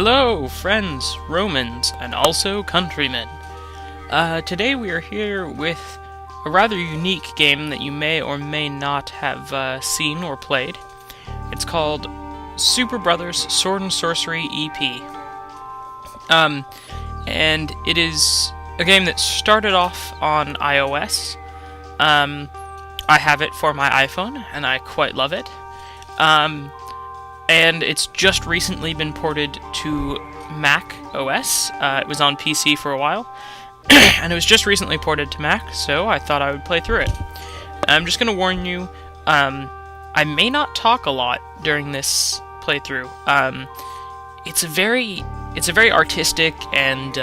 Hello, friends, Romans, and also countrymen. Today we are here with a rather unique game that you may or may not have seen or played. It's called SuperBrothers Sword and Sorcery EP. And it is a game that started off on iOS. I have it for my iPhone, and I quite love it. And it's just recently been ported to Mac OS. It was on PC for a while, and it was just recently ported to Mac, so I thought I would play through it. I'm just going to warn you, I may not talk a lot during this playthrough. It's a very artistic and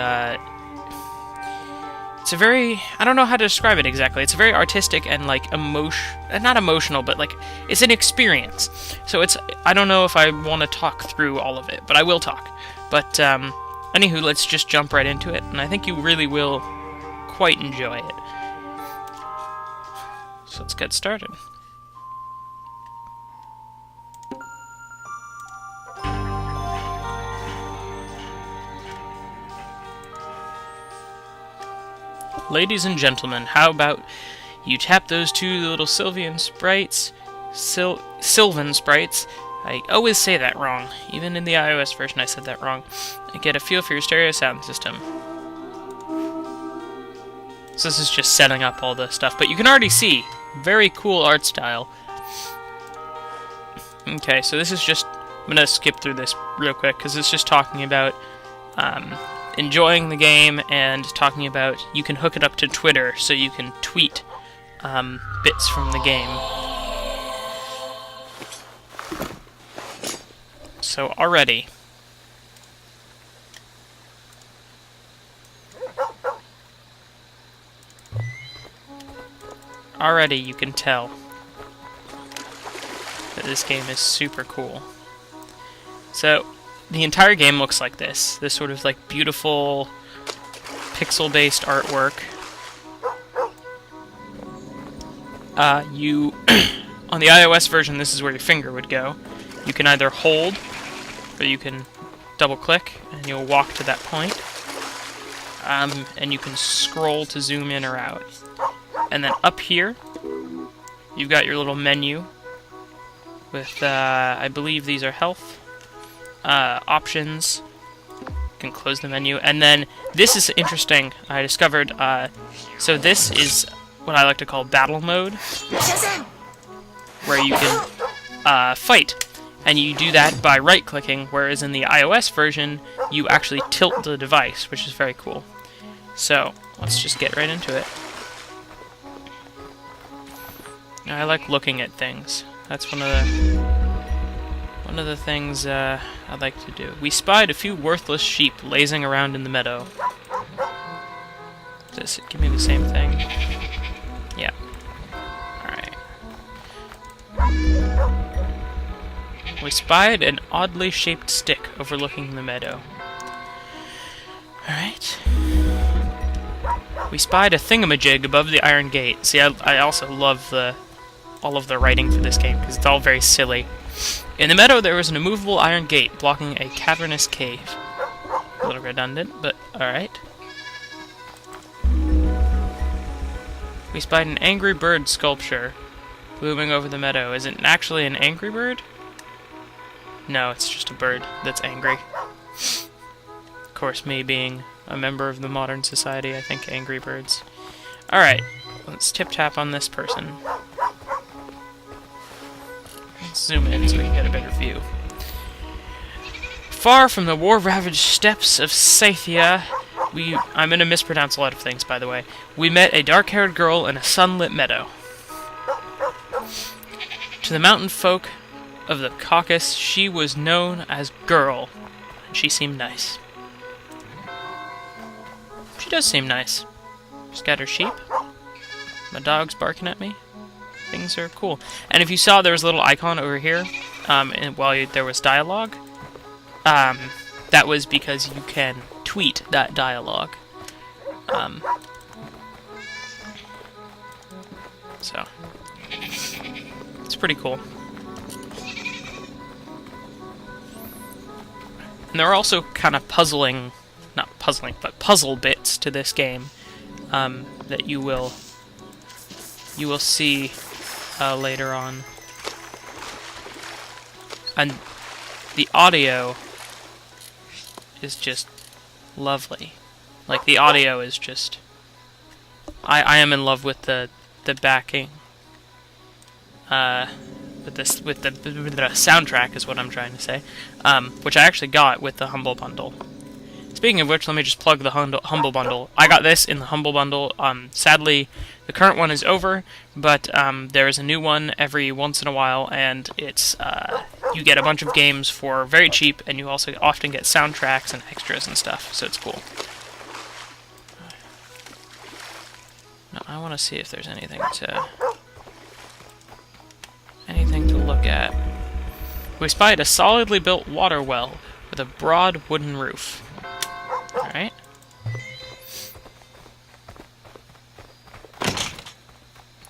it's a very, I don't know how to describe it exactly. It's a very artistic and like not emotional, but like it's an experience. So I don't know if I want to talk through all of it, but I will talk. But anywho, let's just jump right into it, and I think you really will quite enjoy it. So let's get started. Ladies and gentlemen, how about you tap those two little Sylvan sprites? I always say that wrong. Even in the iOS version I said that wrong. And get a feel for your stereo sound system. So this is just setting up all the stuff, but you can already see, very cool art style. Okay, so this is just, I'm going to skip through this real quick, because it's just talking about enjoying the game and talking about you can hook it up to Twitter so you can tweet bits from the game. So already you can tell that this game is super cool. So the entire game looks like this sort of like beautiful pixel-based artwork. On the iOS version, this is where your finger would go. You can either hold, or you can double-click, and you'll walk to that point. And you can scroll to zoom in or out. And then up here, you've got your little menu with, I believe these are health. Options. You can close the menu, and then this is interesting. I discovered. So this is what I like to call battle mode, where you can fight, and you do that by right-clicking. Whereas in the iOS version, you actually tilt the device, which is very cool. So let's just get right into it. I like looking at things. That's one of the things I'd like to do. We spied a few worthless sheep lazing around in the meadow. Does it give me the same thing? Yeah. Alright. We spied an oddly shaped stick overlooking the meadow. Alright. We spied a thingamajig above the iron gate. See, I also love all of the writing for this game, because it's all very silly. In the meadow, there was an immovable iron gate blocking a cavernous cave. A little redundant, but alright. We spied an angry bird sculpture looming over the meadow. Is it actually an angry bird? No, it's just a bird that's angry. Of course, me being a member of the modern society, I think angry birds. Alright, let's tip-tap on this person. Zoom in so we can get a better view. Far from the war-ravaged steppes of Scythia, I'm going to mispronounce a lot of things, by the way. We met a dark-haired girl in a sunlit meadow. To the mountain folk of the Caucasus, she was known as Girl, and she seemed nice. She does seem nice. She's got her sheep. My dog's barking at me. Things are cool. And if you saw, there was a little icon over here, and while there was dialogue, that was because you can tweet that dialogue. So, it's pretty cool. And there are also kind of puzzling, not puzzling, but puzzle bits to this game that you will see later on. And the audio is just lovely. Like, the audio is just... I am in love with the backing. With the soundtrack is what I'm trying to say. Which I actually got with the Humble Bundle. Speaking of which, let me just plug the Humble Bundle. I got this in the Humble Bundle. Sadly, the current one is over, but there is a new one every once in a while, and it's you get a bunch of games for very cheap, and you also often get soundtracks and extras and stuff, so it's cool. Now, I want to see if there's anything to look at. We spied a solidly built water well with a broad wooden roof. Alright.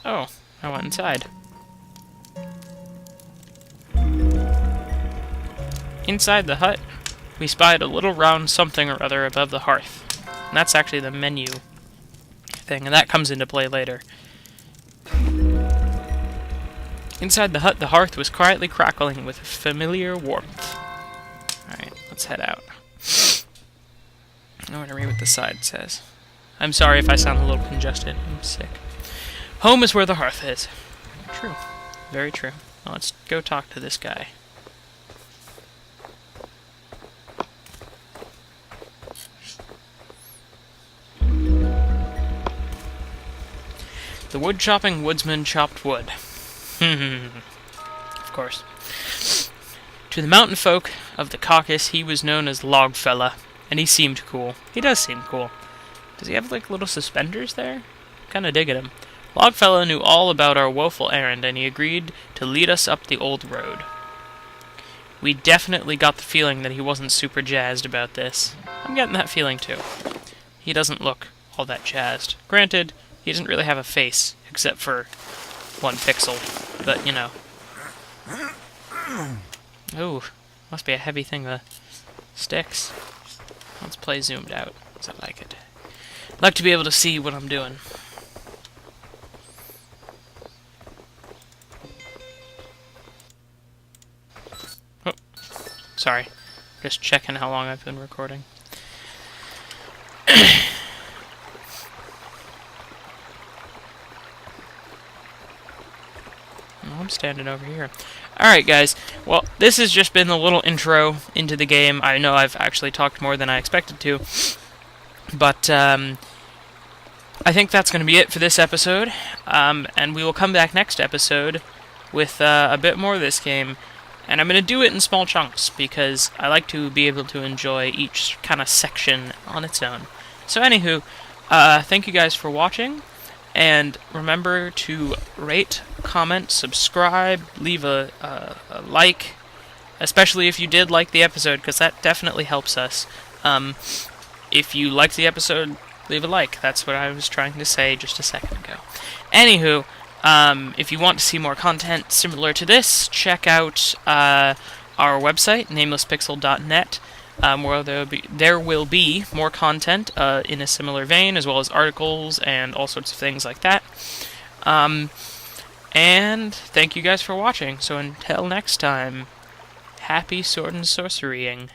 Oh, I went inside. Inside the hut, we spied a little round something or other above the hearth. And that's actually the menu thing, and that comes into play later. Inside the hut, the hearth was quietly crackling with familiar warmth. Alright, let's head out. I want to read what the side says. I'm sorry if I sound a little congested. I'm sick. Home is where the hearth is. True. Very true. Well, let's go talk to this guy. The wood-chopping woodsman chopped wood. Of course. To the mountain folk of the Caucasus, he was known as Logfella, and he seemed cool. He does seem cool. Does he have, like, little suspenders there? Kinda digging him. Logfella knew all about our woeful errand, and he agreed to lead us up the old road. We definitely got the feeling that he wasn't super jazzed about this. I'm getting that feeling, too. He doesn't look all that jazzed. Granted, he doesn't really have a face, except for one pixel, but, you know. Ooh, must be a heavy thing, the sticks. Let's play zoomed out, because I like it. I like to be able to see what I'm doing. Oh, sorry. Just checking how long I've been recording. I'm standing over here. Alright, guys. Well, this has just been a little intro into the game. I know I've actually talked more than I expected to. But, I think that's going to be it for this episode. And we will come back next episode with a bit more of this game. And I'm going to do it in small chunks, because I like to be able to enjoy each kind of section on its own. So, anywho, thank you guys for watching. And remember to rate, comment, subscribe, leave a like, especially if you did like the episode, because that definitely helps us. If you liked the episode, leave a like. That's what I was trying to say just a second ago. Anywho, if you want to see more content similar to this, check out our website, namelesspixel.net. Where there will be more content in a similar vein, as well as articles and all sorts of things like that. And thank you guys for watching. So until next time, happy sword and sorcerying.